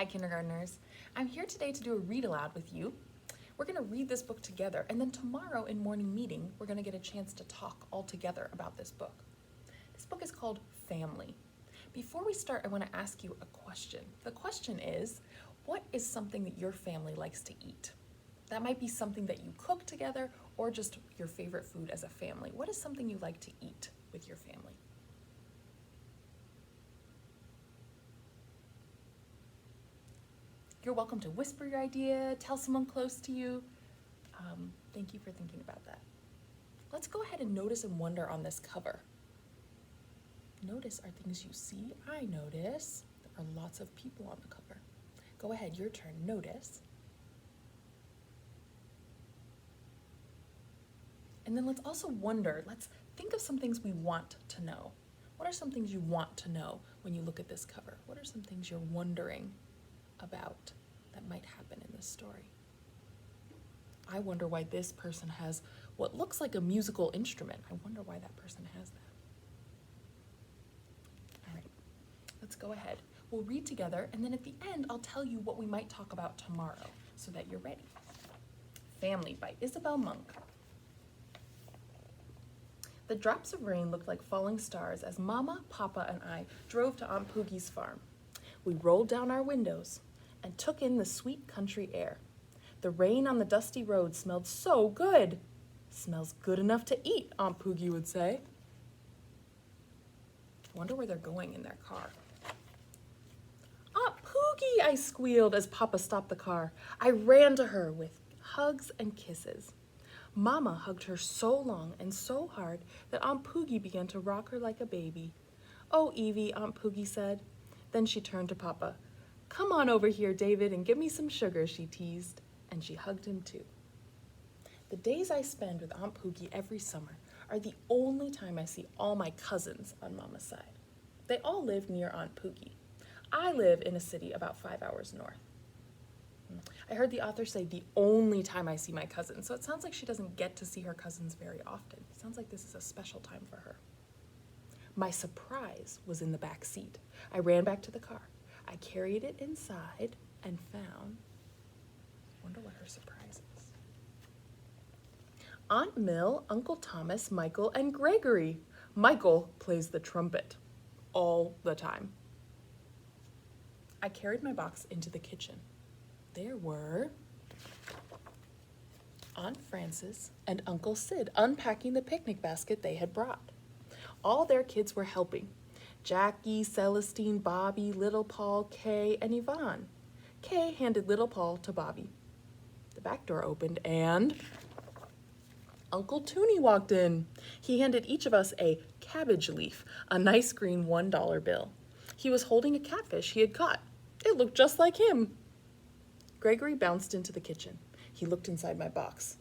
Hi, kindergartners. I'm here today to do a read aloud with you. We're going to read this book together, and then tomorrow in morning meeting, we're going to get a chance to talk all together about this book. This book is called Family. Before we start, I want to ask you a question. The question is, what is something that your family likes to eat? That might be something that you cook together or just your favorite food as a family. What is something you like to eat with your family? You're welcome to whisper your idea, tell someone close to you. Thank you for thinking about that. Let's go ahead and notice and wonder on this cover. Notice are things you see. I notice there are lots of people on the cover. Go ahead, your turn. Notice. And then let's also wonder, let's think of some things we want to know. What are some things you want to know when you look at this cover? What are some things you're wondering about that might happen in this story? I wonder why this person has what looks like a musical instrument. I wonder why that person has that. All right, let's go ahead. We'll read together, and then at the end, I'll tell you what we might talk about tomorrow so that you're ready. Family by Isabell Monk. The drops of rain looked like falling stars as Mama, Papa, and I drove to Aunt Poogie's farm. We rolled down our windows and took in the sweet country air. The rain on the dusty road smelled so good. Smells good enough to eat, Aunt Poogie would say. I wonder where they're going in their car. Aunt Poogie, I squealed as Papa stopped the car. I ran to her with hugs and kisses. Mama hugged her so long and so hard that Aunt Poogie began to rock her like a baby. Oh, Evie, Aunt Poogie said. Then she turned to Papa. Come on over here, David, and give me some sugar, she teased, and she hugged him too. The days I spend with Aunt Poogie every summer are the only time I see all my cousins on Mama's side. They all live near Aunt Poogie. I live in a city about 5 hours north. I heard the author say the only time I see my cousins, so it sounds like she doesn't get to see her cousins very often. It sounds like this is a special time for her. My surprise was in the back seat. I ran back to the car. I carried it inside and found, wonder what her surprise is. Aunt Mill, Uncle Thomas, Michael, and Gregory. Michael plays the trumpet all the time. I carried my box into the kitchen. There were Aunt Frances and Uncle Sid unpacking the picnic basket they had brought. All their kids were helping. Jackie, Celestine, Bobby, Little Paul, Kay, and Yvonne. Kay handed Little Paul to Bobby. The back door opened and Uncle Toonie walked in. He handed each of us a cabbage leaf, a nice green $1 bill. He was holding a catfish he had caught. It looked just like him. Gregory bounced into the kitchen. He looked inside my box.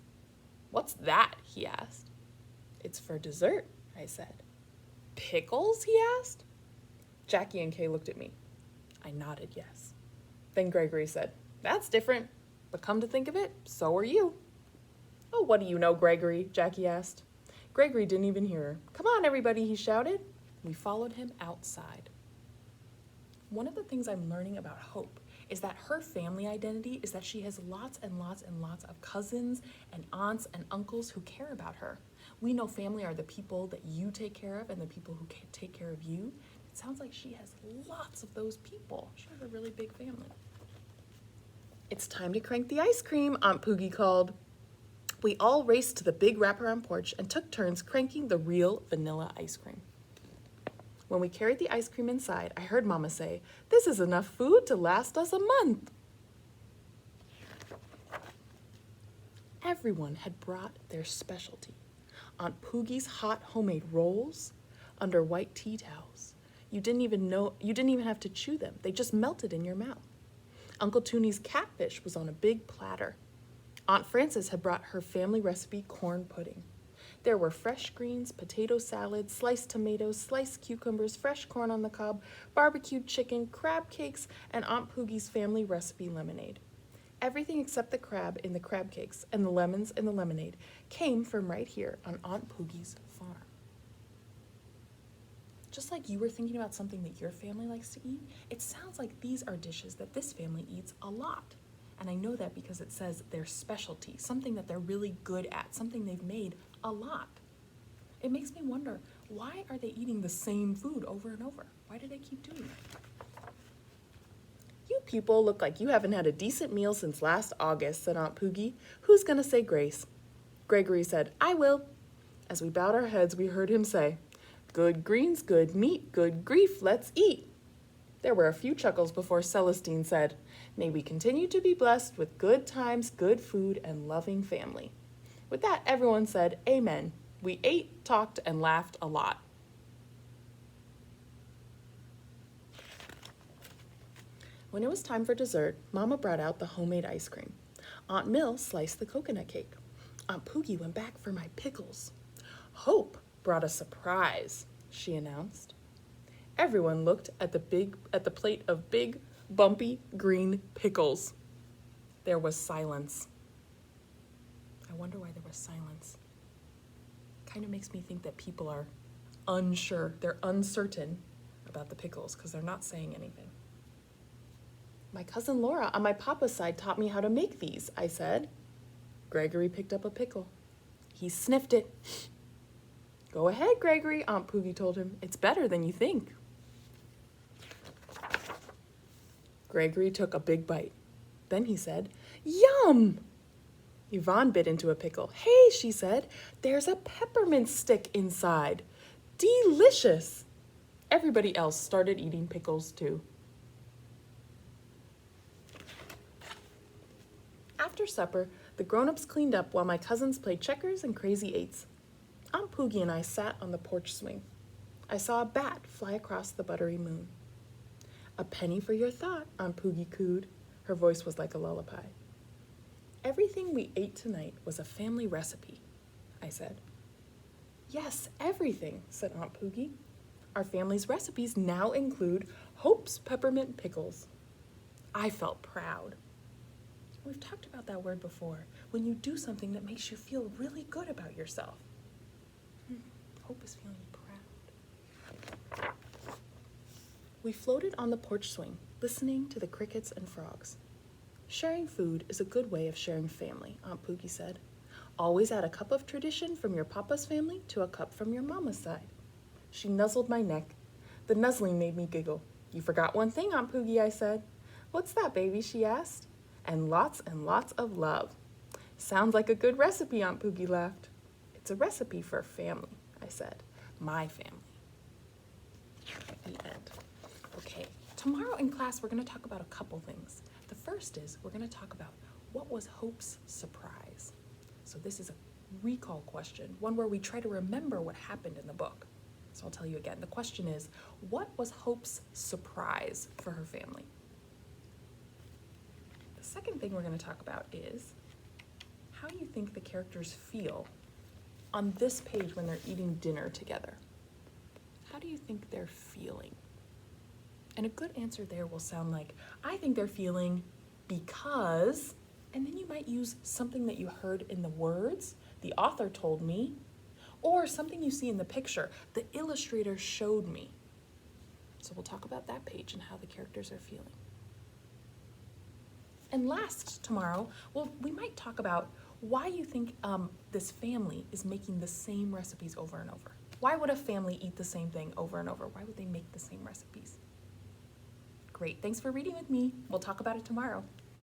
What's that? He asked. It's for dessert, I said. Pickles? He asked. Jackie and Kay looked at me. I nodded yes. Then Gregory said, That's different, but come to think of it, so are you. Oh, what do you know, Gregory? Jackie asked. Gregory didn't even hear her. Come on, everybody, he shouted. We followed him outside. One of the things I'm learning about Hope is that her family identity is that she has lots and lots and lots of cousins and aunts and uncles who care about her. We know family are the people that you take care of and the people who take care of you. It sounds like she has lots of those people. She has a really big family. It's time to crank the ice cream, Aunt Poogie called. We all raced to the big wraparound porch and took turns cranking the real vanilla ice cream. When we carried the ice cream inside, I heard Mama say, This is enough food to last us a month. Everyone had brought their specialty. Aunt Poogie's hot homemade rolls under white tea towels. You didn't even have to chew them. They just melted in your mouth. Uncle Toonie's catfish was on a big platter. Aunt Frances had brought her family recipe corn pudding. There were fresh greens, potato salad, sliced tomatoes, sliced cucumbers, fresh corn on the cob, barbecued chicken, crab cakes, and Aunt Poogie's family recipe lemonade. Everything except the crab in the crab cakes and the lemons in the lemonade came from right here on Aunt Poogie's farm. Just like you were thinking about something that your family likes to eat, it sounds like these are dishes that this family eats a lot. And I know that because it says their specialty, something that they're really good at, something they've made a lot. It makes me wonder, why are they eating the same food over and over? Why do they keep doing it? You people look like you haven't had a decent meal since last August, said Aunt Poogie. Who's gonna say grace? Gregory said, I will. As we bowed our heads, we heard him say, good greens, good meat, good grief, let's eat. There were a few chuckles before Celestine said, may we continue to be blessed with good times, good food, and loving family. With that, everyone said, amen. We ate, talked, and laughed a lot. When it was time for dessert, Mama brought out the homemade ice cream. Aunt Mill sliced the coconut cake. Aunt Poogie went back for my pickles. Hope brought a surprise, she announced. Everyone looked at the plate of big, bumpy, green pickles. There was silence. I wonder why there was silence. Kind of makes me think that people are unsure. They're uncertain about the pickles because they're not saying anything. My cousin Laura on my papa's side taught me how to make these, I said. Gregory picked up a pickle. He sniffed it. Go ahead, Gregory, Aunt Poogie told him. It's better than you think. Gregory took a big bite. Then he said, Yum! Yvonne bit into a pickle. Hey, she said, there's a peppermint stick inside. Delicious! Everybody else started eating pickles too. After supper, the grown-ups cleaned up while my cousins played checkers and crazy eights. Aunt Poogie and I sat on the porch swing. I saw a bat fly across the buttery moon. A penny for your thought, Aunt Poogie cooed. Her voice was like a lullaby. Everything we ate tonight was a family recipe, I said. Yes, everything, said Aunt Poogie. Our family's recipes now include Hope's peppermint pickles. I felt proud. We've talked about that word before, when you do something that makes you feel really good about yourself. Hope is feeling proud. We floated on the porch swing, listening to the crickets and frogs. Sharing food is a good way of sharing family, Aunt Poogie said. Always add a cup of tradition from your papa's family to a cup from your mama's side. She nuzzled my neck. The nuzzling made me giggle. You forgot one thing, Aunt Poogie, I said. What's that, baby, she asked. And lots of love. Sounds like a good recipe, Aunt Poogie laughed. It's a recipe for family, I said. My family. The end. Okay, tomorrow in class we're going to talk about a couple things. The first is we're going to talk about what was Hope's surprise. So this is a recall question, one where we try to remember what happened in the book. So I'll tell you again. The question is, what was Hope's surprise for her family? The second thing we're going to talk about is, how do you think the characters feel on this page when they're eating dinner together? How do you think they're feeling? And a good answer there will sound like, I think they're feeling because, and then you might use something that you heard in the words, the author told me, or something you see in the picture, the illustrator showed me. So we'll talk about that page and how the characters are feeling. And last, tomorrow, we might talk about why you think this family is making the same recipes over and over. Why would a family eat the same thing over and over? Why would they make the same recipes? Great, thanks for reading with me. We'll talk about it tomorrow.